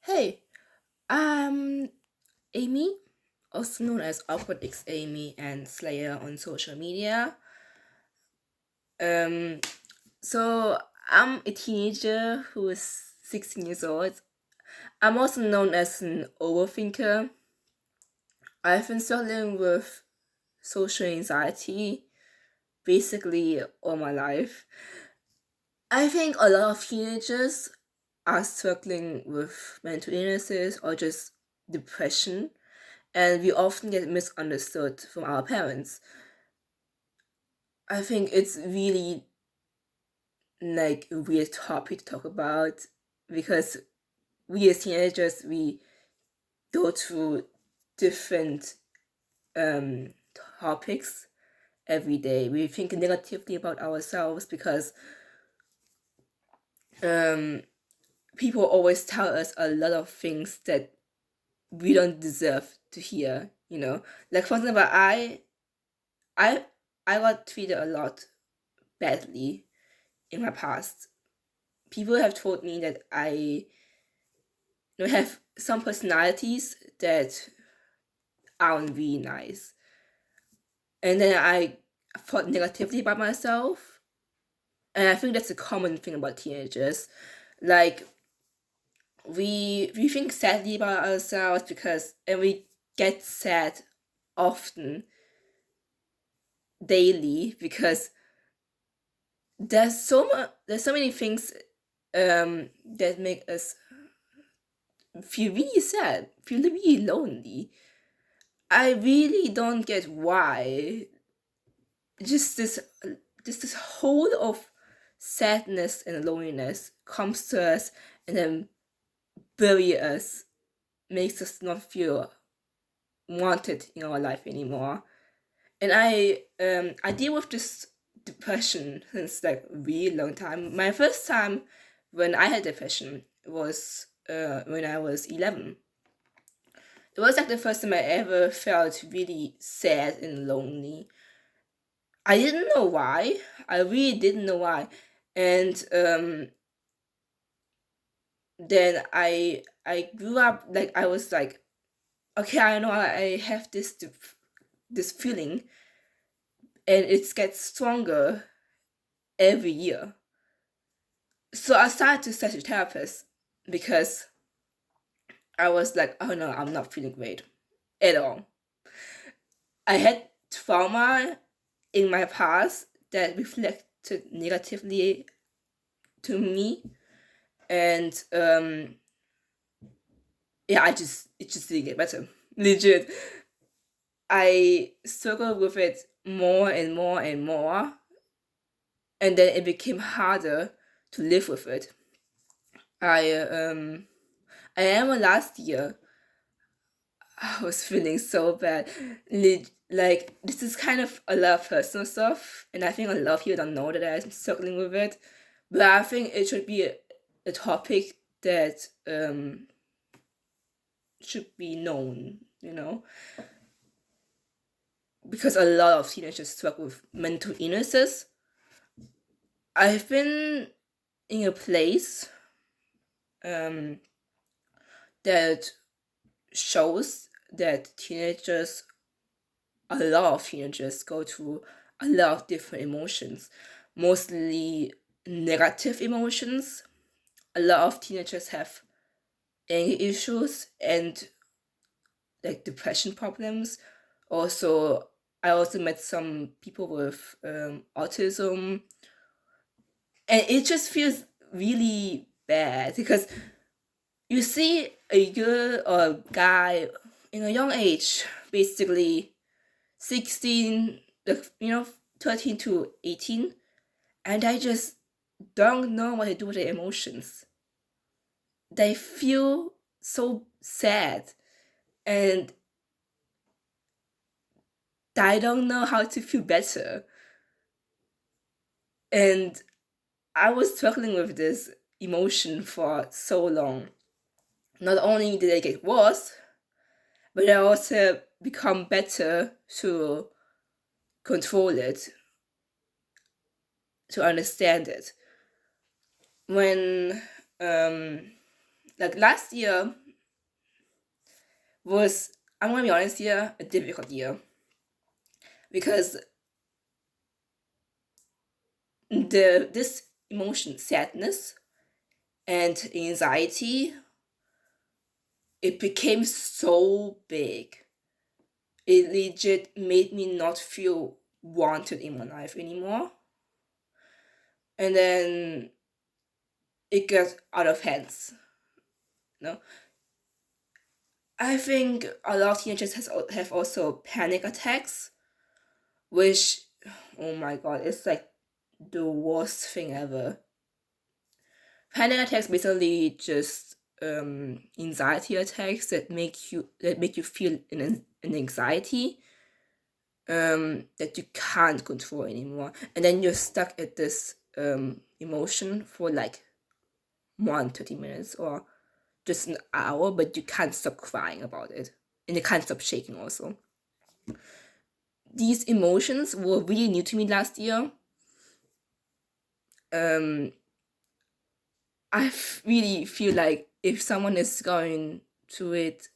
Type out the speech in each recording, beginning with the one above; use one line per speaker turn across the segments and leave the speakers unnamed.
Hey, I'm Amy, also known as Awkward X Amy and Slayer on social media. Um, so I'm a teenager who is 16 years old. I'm also known as an overthinker. I've been struggling with social anxiety basically all my life. I think a lot of teenagers are struggling with mental illnesses or just depression, and we often get misunderstood from our parents. I think it's really like a weird topic to talk about because we as teenagers we go through different um topics every day. We think negatively about ourselves because um people always tell us a lot of things that we don't deserve to hear, you know. Like for example, I I got treated a lot badly in my past. People have told me that I have some personalities that aren't really nice. And then I thought negatively about myself. And I think that's a common thing about teenagers. Like we think sadly about ourselves because and we get sad often daily because there's so many things that make us feel really sad, feel really lonely. I really don't get why. Just this, just this whole of sadness and loneliness comes to us and then bury us, makes us not feel wanted in our life anymore. And I deal with this depression since like a really long time. My first time when I had depression was when I was 11. It was like the first time I ever felt really sad and lonely. I didn't know why. I really didn't know why. And then I grew up like I was like, okay, I know I have this feeling, and it gets stronger every year. So I started to search a therapist because I was like, oh no, I'm not feeling great at all. I had trauma in my past that reflected negatively to me, and yeah, it just didn't get better. Legit. I struggled with it more and more and more, and then it became harder to live with it. I I remember last year I was feeling so bad. Like this is kind of a lot of personal stuff, and I think a lot of you don't know that I'm struggling with it. But I think it should be a topic that should be known, you know, because a lot of teenagers struggle with mental illnesses. I've been in a place um, that shows that a lot of teenagers go through a lot of different emotions, mostly negative emotions. A lot of teenagers have anger issues and like depression problems. Also, I also met some people with autism, and it just feels really bad because you see a girl or a guy in a young age, basically 16, like, 13 to 18, and I just don't know what to do with their emotions. They feel so sad, and I don't know how to feel better. And I was struggling with this emotion for so long. Not only did I get worse, but I also become better to control it, to understand it. When, um, like last year was, I'm gonna be honest here, a difficult year because this emotion, sadness and anxiety, it became so big. It legit made me not feel wanted in my life anymore. And then it got out of hands. No, I think a lot of teenagers have also panic attacks, which, oh my god, it's like the worst thing ever. Panic attacks basically just anxiety attacks that make you feel an anxiety that you can't control anymore, and then you're stuck at this emotion for like more than 30 minutes or just an hour, but you can't stop crying about it, and you can't stop shaking also. These emotions were really new to me last year. I really feel like if someone is going through it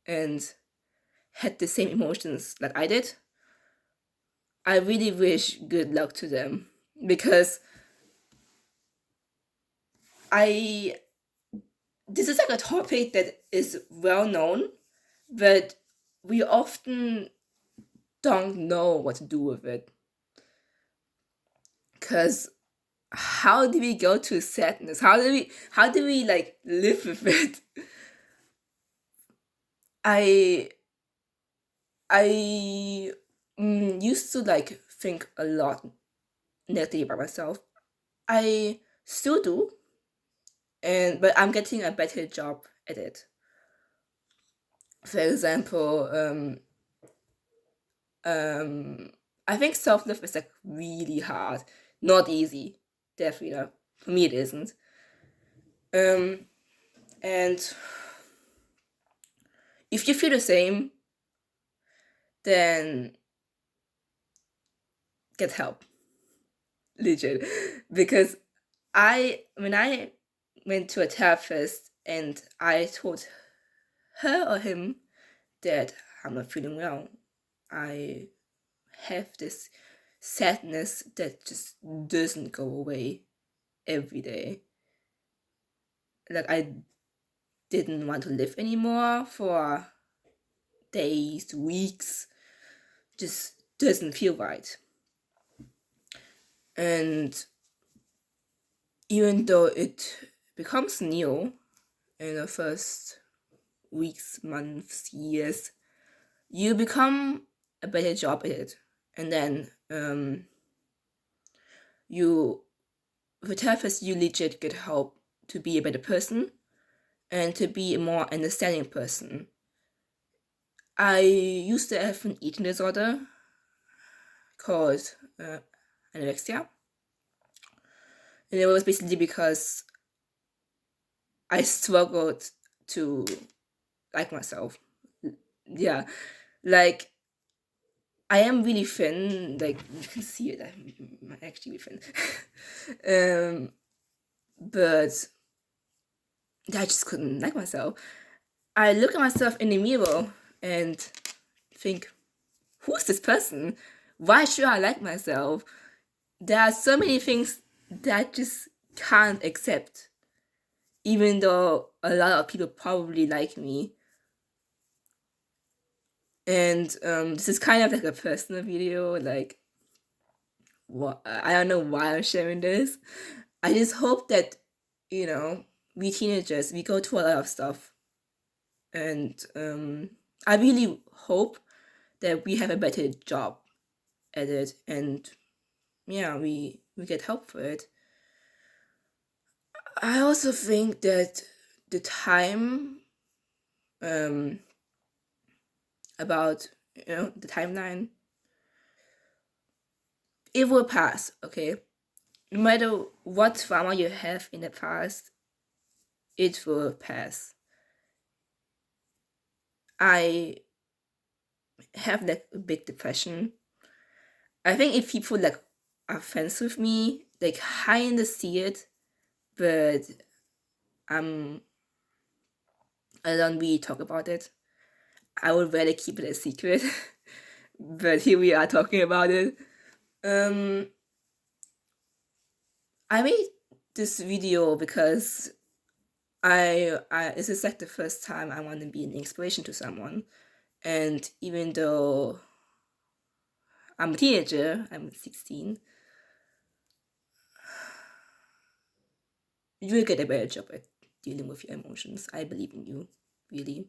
and had the same emotions like I did, I really wish good luck to them, because I this is like a topic that is well known, but we often don't know what to do with it. Cause how do we go to sadness? How do we like live with it? I I used to like think a lot negatively about myself. I still do, but I'm getting a better job at it. For example, I think self love is like really hard, not easy. Definitely not. For me, it isn't. And if you feel the same, then get help, legit. Because when I went to a therapist and I told her or him that I'm not feeling well, I have this sadness that just doesn't go away every day. Like I didn't want to live anymore for days, weeks, just doesn't feel right. And even though it becomes new in the first weeks, months, years, you become a better job at it. And then you, with therapist, you legit get help to be a better person and to be a more understanding person. I used to have an eating disorder called anorexia. And it was basically because I struggled to like myself. Yeah, like I am really thin. Like you can see it. I'm actually thin. But I just couldn't like myself. I look at myself in the mirror and think, who's this person? Why should I like myself? There are so many things that I just can't accept, even though a lot of people probably like me. And this is kind of like a personal video. Like, what, I don't know why I'm sharing this. I just hope that, we teenagers, we go through a lot of stuff, and I really hope that we have a better job at it, and yeah, we get help for it. I also think that the time about the timeline, it will pass, okay? No matter what trauma you have in the past, it will pass. I have like a big depression. I think if people like are friends with me, they kinda see it, but I'm I don't really talk about it. I would rather keep it a secret. But here we are talking about it. I made this video because I this is like the first time I want to be an inspiration to someone. And even though I'm a teenager, I'm 16, you will get a better job at dealing with your emotions. I believe in you, really.